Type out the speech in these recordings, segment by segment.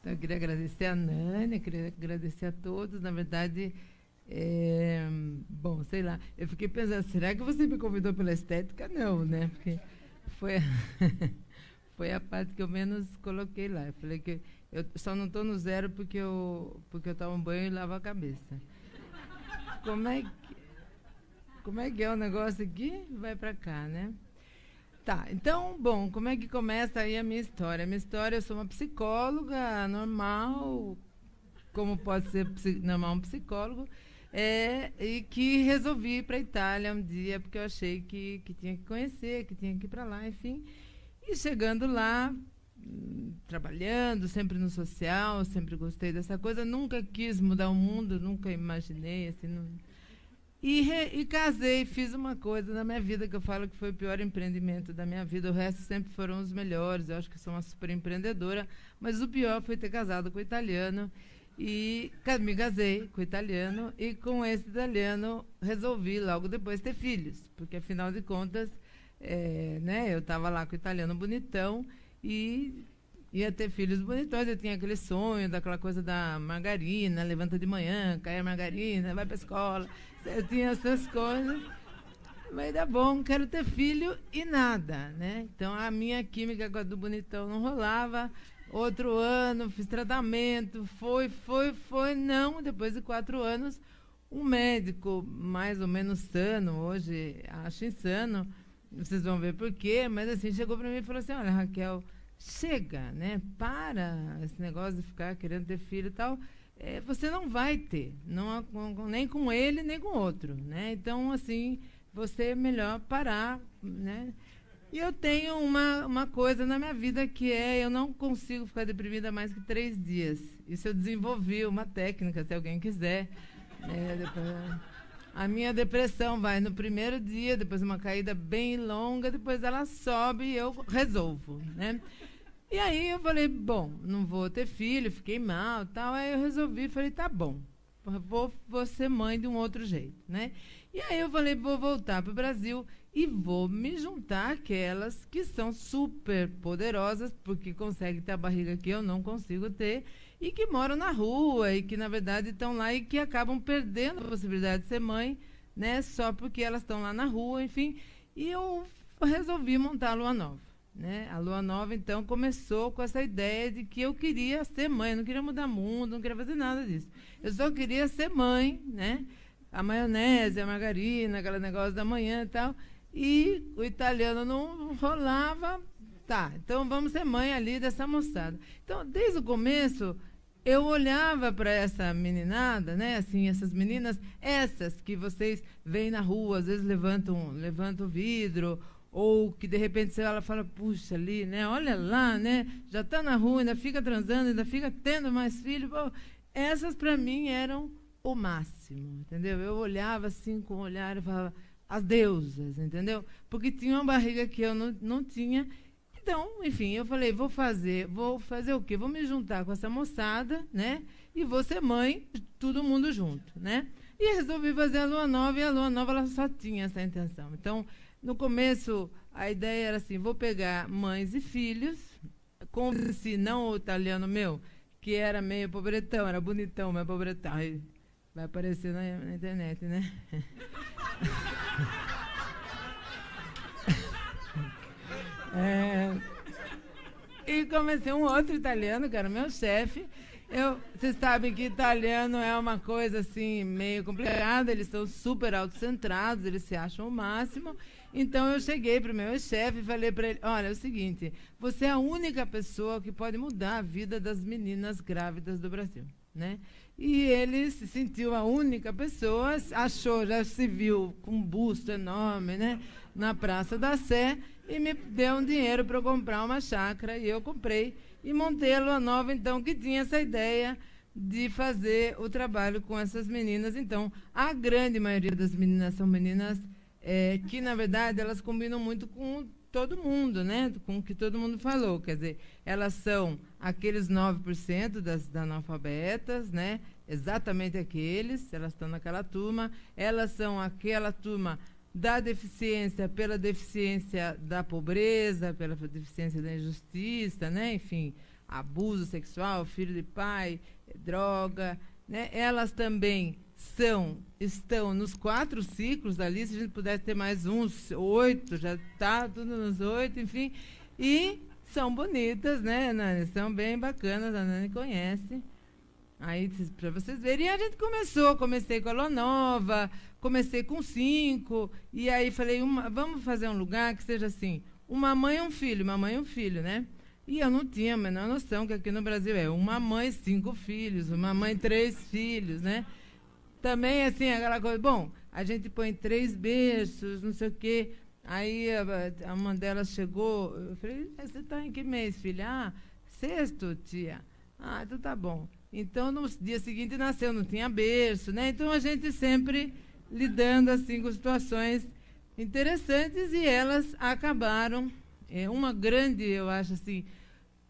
Então, eu queria agradecer a Nani, queria agradecer a todos. Na verdade, bom, sei lá, eu fiquei pensando, será que você me convidou pela estética? Não, né? Porque foi, foi a parte que eu menos coloquei lá. Eu falei que eu só não estou no zero porque eu tomo banho e lavo a cabeça. Como é que é o negócio aqui? Vai para cá, né? Tá, então, bom, como é que começa aí a minha história? A minha história, eu sou uma psicóloga normal, como pode ser normal um psicólogo, e que resolvi ir para a Itália um dia, porque eu achei que tinha que conhecer, que tinha que ir para lá, enfim. E chegando lá, trabalhando, sempre no social, sempre gostei dessa coisa, nunca quis mudar o mundo, nunca imaginei, assim, não. E casei, fiz uma coisa na minha vida que eu falo que foi o pior empreendimento da minha vida. O resto sempre foram os melhores. Eu acho que sou uma super empreendedora, mas o pior foi ter casado com o italiano. E me casei com o italiano e com esse italiano resolvi logo depois ter filhos, porque afinal de contas, né, eu estava lá com o italiano bonitão e ia ter filhos bonitões. Eu tinha aquele sonho daquela coisa da margarina, levanta de manhã, cai a margarina, vai para a escola. Eu tinha essas coisas, mas dá bom, quero ter filho e nada, né? Então, a minha química com a do bonitão não rolava. Outro ano, fiz tratamento, foi, não. Depois de 4 anos, um médico mais ou menos sano, hoje acho insano, vocês vão ver por quê, mas assim, chegou para mim e falou assim, olha, Raquel, chega, né? Para esse negócio de ficar querendo ter filho e tal. Você não vai ter, não, nem com ele, nem com outro, né? Então, assim, você é melhor parar, né? E eu tenho uma coisa na minha vida que eu não consigo ficar deprimida mais que 3 dias. Isso eu desenvolvi uma técnica, se alguém quiser. A minha depressão vai no primeiro dia, depois uma caída bem longa, depois ela sobe e eu resolvo, né? E aí eu falei, bom, não vou ter filho, fiquei mal, tal. Aí eu resolvi, falei, tá bom, vou ser mãe de um outro jeito, né? E aí eu falei, vou voltar para o Brasil e vou me juntar àquelas que são super poderosas, porque conseguem ter a barriga que eu não consigo ter, e que moram na rua, e que, na verdade, estão lá e que acabam perdendo a possibilidade de ser mãe, né? Só porque elas estão lá na rua, enfim. E eu resolvi montar a Lua Nova. Né? A Lua Nova, então, começou com essa ideia de que eu queria ser mãe, não queria mudar o mundo, não queria fazer nada disso. Eu só queria ser mãe, né? A maionese, a margarina, aquele negócio da manhã e tal. E o italiano não rolava. Tá, então vamos ser mãe ali dessa moçada. Então, desde o começo, eu olhava para essa meninada, né? Assim, essas meninas, essas que vocês veem na rua, às vezes levantam o vidro, ou que de repente ela fala, puxa ali, né? Olha lá, né? Já está na rua, ainda fica transando, ainda fica tendo mais filhos. Pô, essas para mim eram o máximo, entendeu? Eu olhava assim com o olhar e falava, as deusas, entendeu? Porque tinha uma barriga que eu não tinha. Então, enfim, eu falei, vou fazer o quê? Vou me juntar com essa moçada, né? E vou ser mãe, todo mundo junto, né? E resolvi fazer a Lua Nova, e a Lua Nova ela só tinha essa intenção. Então, no começo, a ideia era assim, vou pegar mães e filhos, convenci, não o italiano meu, que era meio pobretão, era bonitão, mas pobretão. Aí vai aparecer na internet, né? E comecei um outro italiano, que era meu chefe. Vocês sabem que italiano é uma coisa assim, meio complicada, eles são super autocentrados, eles se acham o máximo. Então eu cheguei para o meu chefe e falei para ele, olha, é o seguinte, você é a única pessoa que pode mudar a vida das meninas grávidas do Brasil, né? E ele se sentiu a única pessoa, achou, já se viu com um busto enorme, né, na Praça da Sé, e me deu um dinheiro para eu comprar uma chácara, e eu comprei, e montei a Lua Nova, então, que tinha essa ideia de fazer o trabalho com essas meninas. Então, a grande maioria das meninas são meninas que, na verdade, elas combinam muito com todo mundo, né? Com o que todo mundo falou. Quer dizer, elas são aqueles 9% das analfabetas, né? Exatamente aqueles, elas estão naquela turma. Elas são aquela turma da deficiência pela deficiência da pobreza, pela deficiência da injustiça, né? Enfim, abuso sexual, filho de pai, droga, né? Elas também estão nos 4 ciclos ali, se a gente pudesse ter mais uns 8, já está tudo nos 8, enfim, e são bonitas, né, Nani? São bem bacanas, a Nani conhece. Aí, para vocês verem, a gente comecei com a Lua Nova, comecei com 5, e aí falei, vamos fazer um lugar que seja assim, uma mãe e um filho, né? E eu não tinha a menor noção que aqui no Brasil é uma mãe, 5 filhos, uma mãe, 3 filhos, né? Também, assim, aquela coisa, bom, a gente põe 3 berços, não sei o quê. Aí uma delas chegou, eu falei, você está em que mês, filha? Ah, 6º, tia. Ah, então tá bom. Então, no dia seguinte nasceu, não tinha berço, né? Então, a gente sempre lidando, assim, com situações interessantes e elas acabaram. Uma grande, eu acho, assim,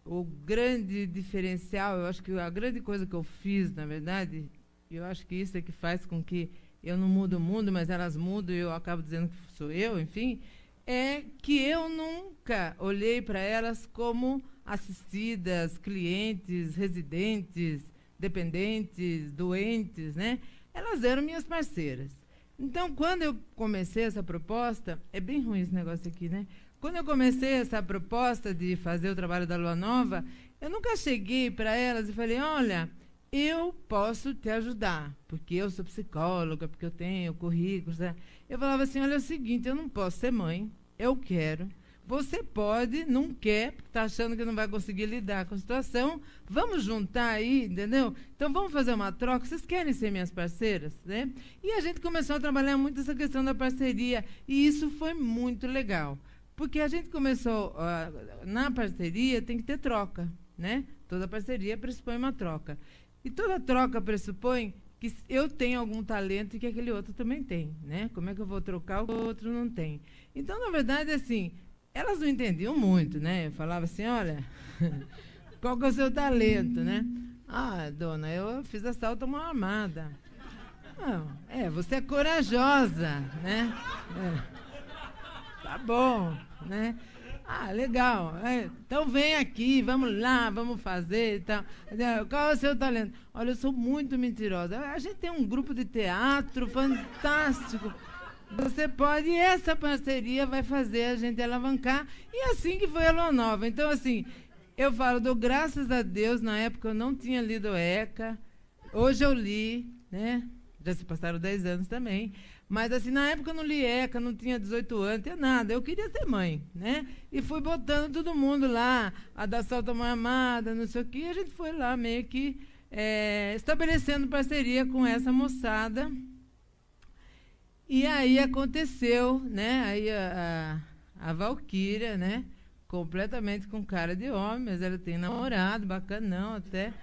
o grande diferencial, eu acho que a grande coisa que eu fiz, na verdade, eu acho que isso é que faz com que eu não mudo o mundo, mas elas mudam e eu acabo dizendo que sou eu, enfim, é que eu nunca olhei para elas como assistidas, clientes, residentes, dependentes, doentes, né? Elas eram minhas parceiras. Então, quando eu comecei essa proposta, é bem ruim esse negócio aqui, né? Quando eu comecei essa proposta de fazer o trabalho da Lua Nova, eu nunca cheguei para elas e falei, olha, eu posso te ajudar, porque eu sou psicóloga, porque eu tenho currículos. Né? Eu falava assim, olha, é o seguinte, eu não posso ser mãe, eu quero. Você pode, não quer, porque está achando que não vai conseguir lidar com a situação. Vamos juntar aí, entendeu? Então, vamos fazer uma troca. Vocês querem ser minhas parceiras? Né? E a gente começou a trabalhar muito essa questão da parceria, e isso foi muito legal. Porque a gente começou, na parceria tem que ter troca, né? Toda parceria pressupõe uma troca. E toda troca pressupõe que eu tenho algum talento e que aquele outro também tem, né? Como é que eu vou trocar o que o outro não tem? Então, na verdade, assim, elas não entendiam muito, né? Eu falava assim, olha, qual que é o seu talento, né? Ah, dona, eu fiz assalto a mão armada. Não, você é corajosa, né? Tá bom, né? Ah, legal. Então vem aqui, vamos lá, vamos fazer e tal. Qual é o seu talento? Olha, eu sou muito mentirosa. A gente tem um grupo de teatro fantástico. Você pode, e essa parceria vai fazer a gente alavancar. E assim que foi a Lua Nova. Então, assim, eu falo, dou graças a Deus, na época eu não tinha lido ECA. Hoje eu li, né? Já se passaram 10 anos também. Mas, assim, na época eu não li ECA, não tinha 18 anos, não tinha nada. Eu queria ser mãe, né? E fui botando todo mundo lá, a da Assalto à Mão Armada, não sei o quê. E a gente foi lá meio que estabelecendo parceria com essa moçada. E aí aconteceu, né? Aí a Valquíria, né? Completamente com cara de homem, mas ela tem namorado, bacanão até.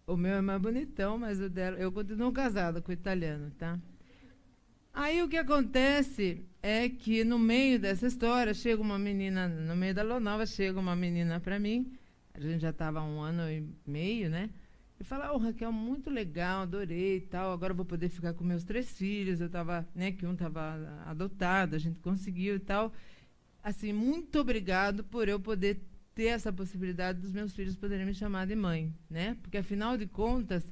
O meu é mais bonitão, mas o dela... Eu continuo casada com o italiano, tá? Aí o que acontece é que no meio dessa história chega uma menina, no meio da Lua Nova, chega uma menina para mim, a gente já estava há 1 ano e meio, né? E fala, Raquel, muito legal, adorei e tal, agora eu vou poder ficar com meus 3 filhos, eu estava, né, que um estava adotado, a gente conseguiu e tal. Assim, muito obrigado por eu poder ter essa possibilidade dos meus filhos poderem me chamar de mãe, né? Porque, afinal de contas,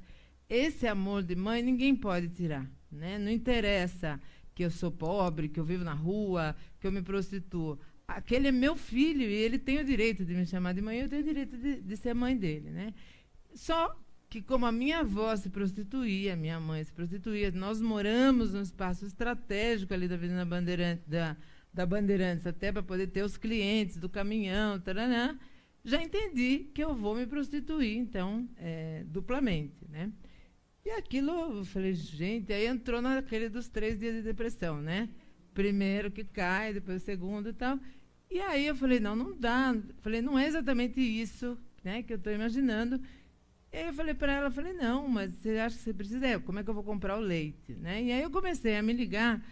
esse amor de mãe ninguém pode tirar. Né? Não interessa que eu sou pobre, que eu vivo na rua, que eu me prostituo. Aquele é meu filho e ele tem o direito de me chamar de mãe, eu tenho o direito de ser mãe dele. Né? Só que, como a minha avó se prostituía, a minha mãe se prostituía, nós moramos num espaço estratégico ali da Avenida Bandeirantes, da Bandeirantes, até para poder ter os clientes do caminhão, taranã, já entendi que eu vou me prostituir, então, duplamente. Né? E aquilo, eu falei, gente, aí entrou naquele dos 3 dias de depressão, né? Primeiro que cai, depois o segundo e tal. E aí eu falei, não dá. Falei, não é exatamente isso, né, que eu estou imaginando. E aí eu falei para ela, falei, não, mas você acha que você precisa? Como é que eu vou comprar o leite? Né? E aí eu comecei a me ligar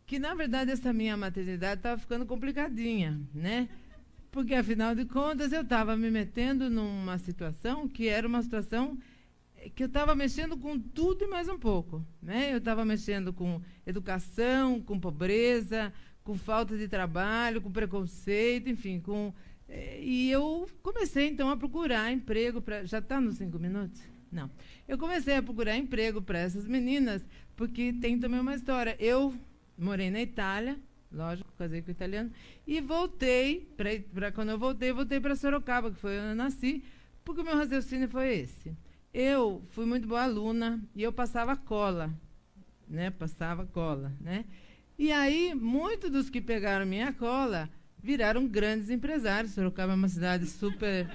que, na verdade, essa minha maternidade estava ficando complicadinha, né? Porque, afinal de contas, eu estava me metendo numa situação que era uma situação que eu estava mexendo com tudo e mais um pouco. Né? Eu estava mexendo com educação, com pobreza, com falta de trabalho, com preconceito, enfim, com E eu comecei, então, a procurar emprego para... Já está nos 5 minutos? Não. Eu comecei a procurar emprego para essas meninas, porque tem também uma história. Eu morei na Itália, lógico, casei com italiano, e voltei, quando eu voltei para Sorocaba, que foi onde eu nasci, porque o meu raciocínio foi esse. Eu fui muito boa aluna e eu passava cola, né? Passava cola, né? E aí, muitos dos que pegaram minha cola viraram grandes empresários. Sorocaba é uma cidade super,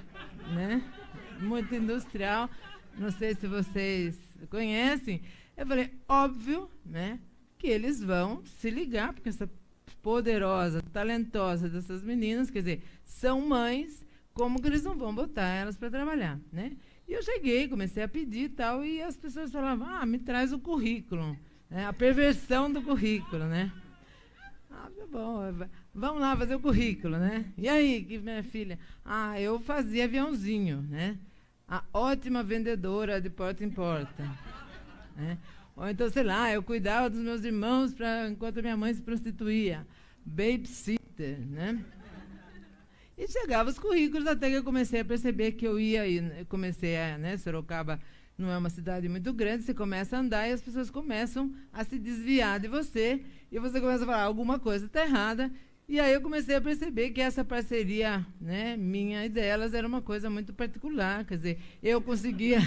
né? Muito industrial. Não sei se vocês conhecem. Eu falei, óbvio, né? Que eles vão se ligar, porque essa poderosa, talentosa dessas meninas, quer dizer, são mães, como que eles não vão botar elas para trabalhar, né? E eu cheguei, comecei a pedir e tal, e as pessoas falavam, me traz o currículo, né? A perversão do currículo, né? Tá bom, vamos lá fazer o currículo, né? E aí, minha filha? Eu fazia aviãozinho, né? A ótima vendedora de porta em porta, né? Ou então, sei lá, eu cuidava dos meus irmãos enquanto minha mãe se prostituía. Babysitter, né? E chegava os currículos até que eu comecei a perceber que eu ia aí, né? Sorocaba não é uma cidade muito grande, você começa a andar e as pessoas começam a se desviar de você e você começa a falar, alguma coisa está errada. E aí eu comecei a perceber que essa parceria, né, minha e delas era uma coisa muito particular, quer dizer, eu conseguia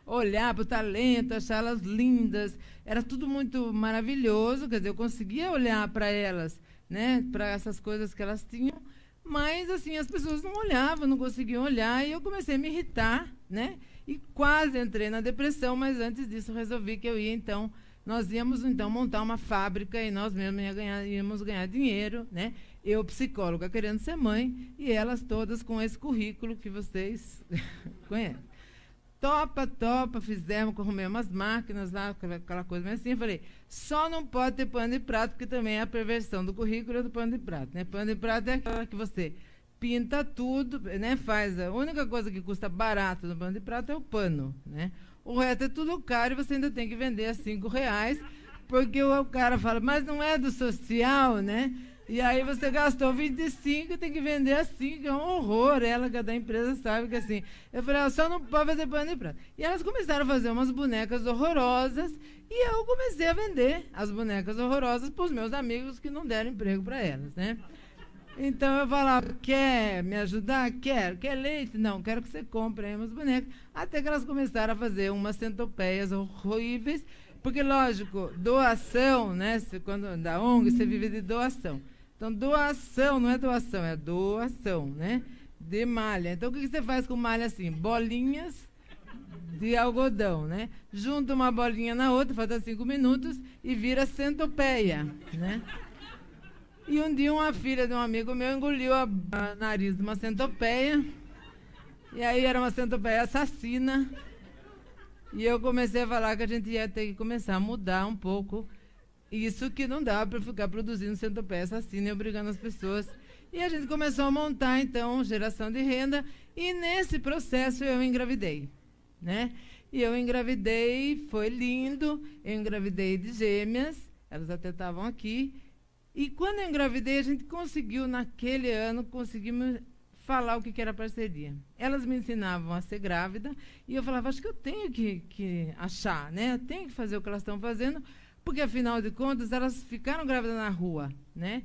olhar para o talento, achá-las lindas, era tudo muito maravilhoso, quer dizer, eu conseguia olhar para elas, né, para essas coisas que elas tinham, mas assim, as pessoas não olhavam, não conseguiam olhar, e eu comecei a me irritar, né, e quase entrei na depressão, mas antes disso resolvi que eu ia, então, nós íamos, então, montar uma fábrica e nós mesmos íamos ganhar dinheiro, né? Eu, psicóloga, querendo ser mãe, e elas todas com esse currículo que vocês conhecem. Topa, fizemos, arrumamos umas máquinas lá, aquela coisa meio assim. Eu falei, só não pode ter pano de prato, porque também é a perversão do currículo do pano de prato, né? Pano de prato é aquela que você pinta tudo, né? Faz, a única coisa que custa barato no pano de prato é o pano, né? O resto é tudo caro e você ainda tem que vender a R$5, porque o cara fala, mas não é do social, né? E aí você gastou 25 e tem que vender a 5, é um horror. Ela, que é da empresa, sabe que assim... Eu falei, só não pode fazer pano de prato. E elas começaram a fazer umas bonecas horrorosas e eu comecei a vender as bonecas horrorosas para os meus amigos que não deram emprego para elas, né? Então eu falava, quer me ajudar? Quero. Quer leite? Não, quero que você compre aí umas bonecas. Até que elas começaram a fazer umas centopeias horríveis, porque, lógico, doação, né? Quando da ONG, você vive de doação. Então, doação não é doação, é doação, né? De malha. Então, o que você faz com malha assim? Bolinhas de algodão, né? Junta uma bolinha na outra, falta 5 minutos, e vira centopeia, né? E um dia uma filha de um amigo meu engoliu a nariz de uma centopeia. E aí era uma centopeia assassina. E eu comecei a falar que a gente ia ter que começar a mudar um pouco. Isso que não dava para ficar produzindo centopeia assassina e obrigando as pessoas. E a gente começou a montar, então, geração de renda. E nesse processo eu engravidei, né? E eu engravidei, foi lindo. Eu engravidei de gêmeas. Elas até estavam aqui. E quando eu engravidei, a gente conseguiu, naquele ano, conseguimos falar o que era parceria. Elas me ensinavam a ser grávida, e eu falava, acho que eu tenho que achar, né? Eu tenho que fazer o que elas estão fazendo, porque, afinal de contas, elas ficaram grávidas na rua, né?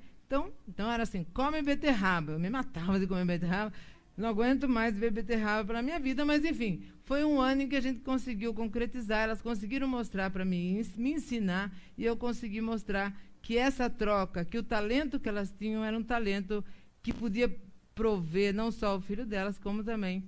Então era assim, come beterraba. Eu me matava de comer beterraba, não aguento mais ver beterraba para a minha vida, mas, enfim, foi um ano em que a gente conseguiu concretizar, elas conseguiram mostrar para mim, me ensinar, e eu consegui mostrar que essa troca, que o talento que elas tinham era um talento que podia prover não só o filho delas, como também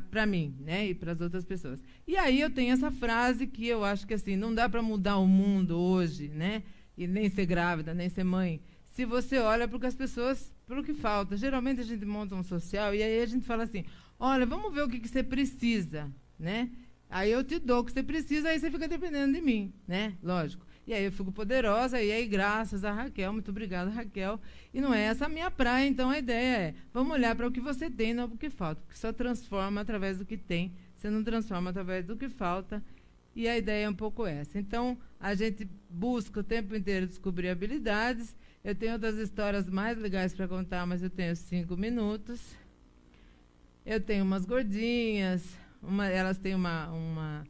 para mim, né, e para as outras pessoas. E aí eu tenho essa frase que eu acho que assim, não dá para mudar o mundo hoje, né, e nem ser grávida, nem ser mãe, se você olha para as pessoas, para o que falta. Geralmente a gente monta um social e aí a gente fala assim, olha, vamos ver o que você precisa, né? Aí eu te dou o que você precisa, aí você fica dependendo de mim, né? Lógico. E aí eu fico poderosa, e aí graças a Raquel, muito obrigada, Raquel. E não é essa a minha praia, então a ideia é, vamos olhar para o que você tem, não para o que falta, porque só transforma através do que tem, você não transforma através do que falta. e a ideia é um pouco essa. Então, a gente busca o tempo inteiro descobrir habilidades. Eu tenho outras histórias mais legais para contar, mas eu tenho 5 minutos. Eu tenho umas gordinhas, elas têm uma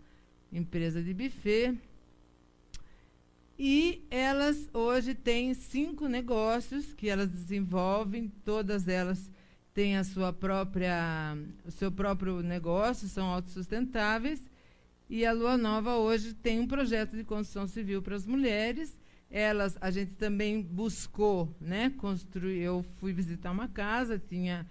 empresa de buffet, e elas hoje têm 5 negócios que elas desenvolvem, todas elas têm o seu próprio negócio, são autossustentáveis, e a Lua Nova hoje tem um projeto de construção civil para as mulheres. A gente também buscou, né, construir. Eu fui visitar uma casa, tinha,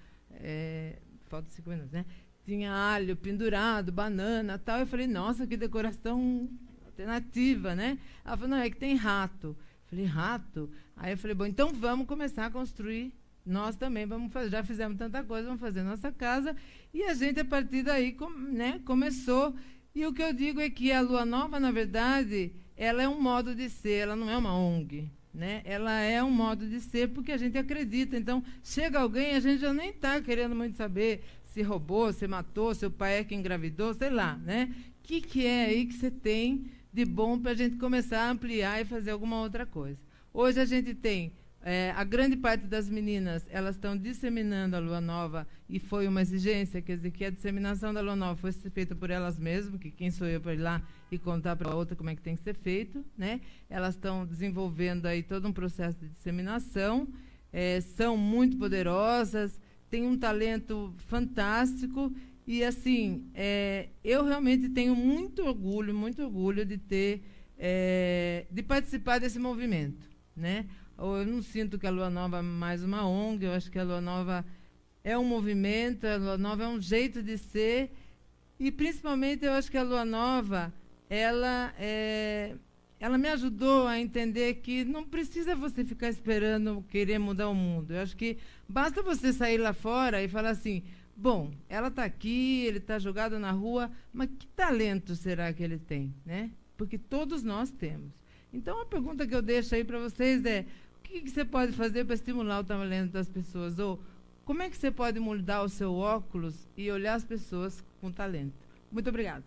falta 5 minutos, né? Tinha alho pendurado, banana, tal. Eu falei, nossa, que decoração alternativa, né? Ela falou, não, é que tem rato. Eu falei, rato? Aí eu falei, bom, então vamos começar a construir. Nós também vamos fazer, já fizemos tanta coisa, vamos fazer nossa casa. E a gente, a partir daí, né, começou. E o que eu digo é que a Lua Nova, na verdade, ela é um modo de ser, ela não é uma ONG, né? Ela é um modo de ser porque a gente acredita. Então, chega alguém, a gente já nem está querendo muito saber se roubou, se matou, se o pai é que engravidou, sei lá, né? O que é aí que você tem de bom para a gente começar a ampliar e fazer alguma outra coisa? Hoje a gente tem, a grande parte das meninas, elas estão disseminando a Lua Nova, e foi uma exigência, quer dizer, que a disseminação da Lua Nova fosse feita por elas mesmas, que quem sou eu para ir lá e contar para a outra como é que tem que ser feito, né? Elas estão desenvolvendo aí todo um processo de disseminação, são muito poderosas, têm um talento fantástico, e assim, eu realmente tenho muito orgulho de ter, de participar desse movimento, né? Eu não sinto que a Lua Nova é mais uma ONG, eu acho que a Lua Nova é um movimento, a Lua Nova é um jeito de ser, e principalmente eu acho que a Lua Nova, ela me ajudou a entender que não precisa você ficar esperando querer mudar o mundo. Eu acho que basta você sair lá fora e falar assim, bom, ela está aqui, ele está jogado na rua, mas que talento será que ele tem, né? Porque todos nós temos. Então, a pergunta que eu deixo aí para vocês é, o que você pode fazer para estimular o talento das pessoas? Ou como é que você pode mudar o seu óculos e olhar as pessoas com talento? Muito obrigada.